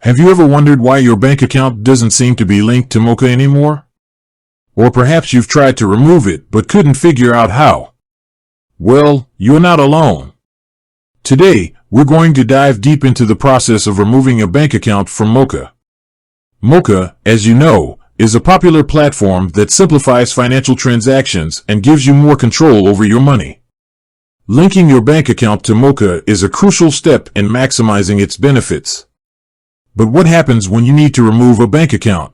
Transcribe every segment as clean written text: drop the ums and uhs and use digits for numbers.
Have you ever wondered why your bank account doesn't seem to be linked to Moka anymore? Or perhaps you've tried to remove it but couldn't figure out how. Well, you're not alone. Today, we're going to dive deep into the process of removing a bank account from Moka. Moka, as you know, is a popular platform that simplifies financial transactions and gives you more control over your money. Linking your bank account to Moka is a crucial step in maximizing its benefits. But what happens when you need to remove a bank account?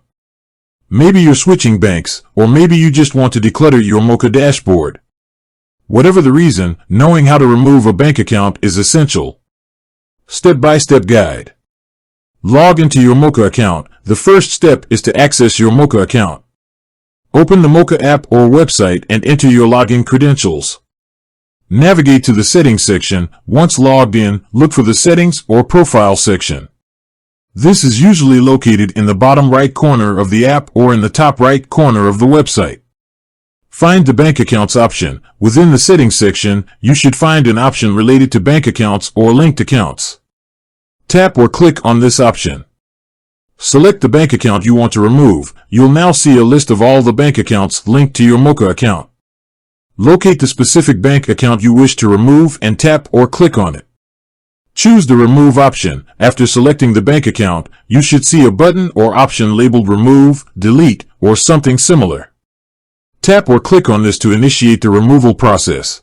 Maybe you're switching banks, or maybe you just want to declutter your Moka dashboard. Whatever the reason, knowing how to remove a bank account is essential. Step-by-step guide. Log into your Moka account. The first step is to access your Moka account. Open the Moka app or website and enter your login credentials. Navigate to the Settings section. Once logged in, look for the Settings or Profile section. This is usually located in the bottom right corner of the app or in the top right corner of the website. Find the Bank Accounts option. Within the Settings section, you should find an option related to bank accounts or linked accounts. Tap or click on this option. Select the bank account you want to remove. You'll now see a list of all the bank accounts linked to your Moka account. Locate the specific bank account you wish to remove and tap or click on it. Choose the Remove option. After selecting the bank account, you should see a button or option labeled Remove, Delete, or something similar. Tap or click on this to initiate the removal process.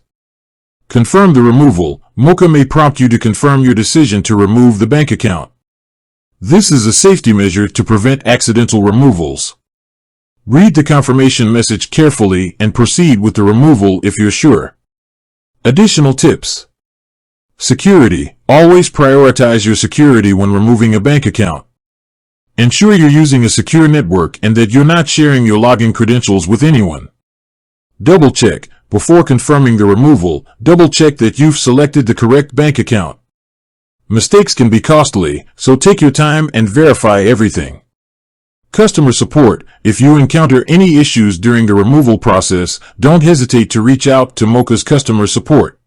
Confirm the removal. Moka may prompt you to confirm your decision to remove the bank account. This is a safety measure to prevent accidental removals. Read the confirmation message carefully and proceed with the removal if you're sure. Additional tips. Security. Always prioritize your security when removing a bank account. Ensure you're using a secure network and that you're not sharing your login credentials with anyone. Double check. Before confirming the removal, double check that you've selected the correct bank account. Mistakes can be costly, so take your time and verify everything. Customer support. If you encounter any issues during the removal process, don't hesitate to reach out to Moka's customer support.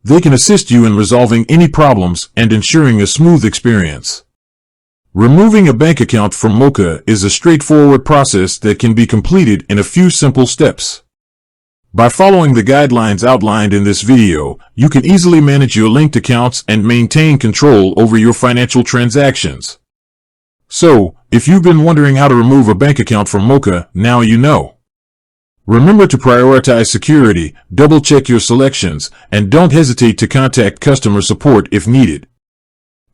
They can assist you in resolving any problems and ensuring a smooth experience. Removing a bank account from Moka is a straightforward process that can be completed in a few simple steps. By following the guidelines outlined in this video, you can easily manage your linked accounts and maintain control over your financial transactions. So, if you've been wondering how to remove a bank account from Moka, now you know. Remember to prioritize security, double-check your selections, and don't hesitate to contact customer support if needed.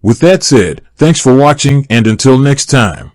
With that said, thanks for watching and until next time.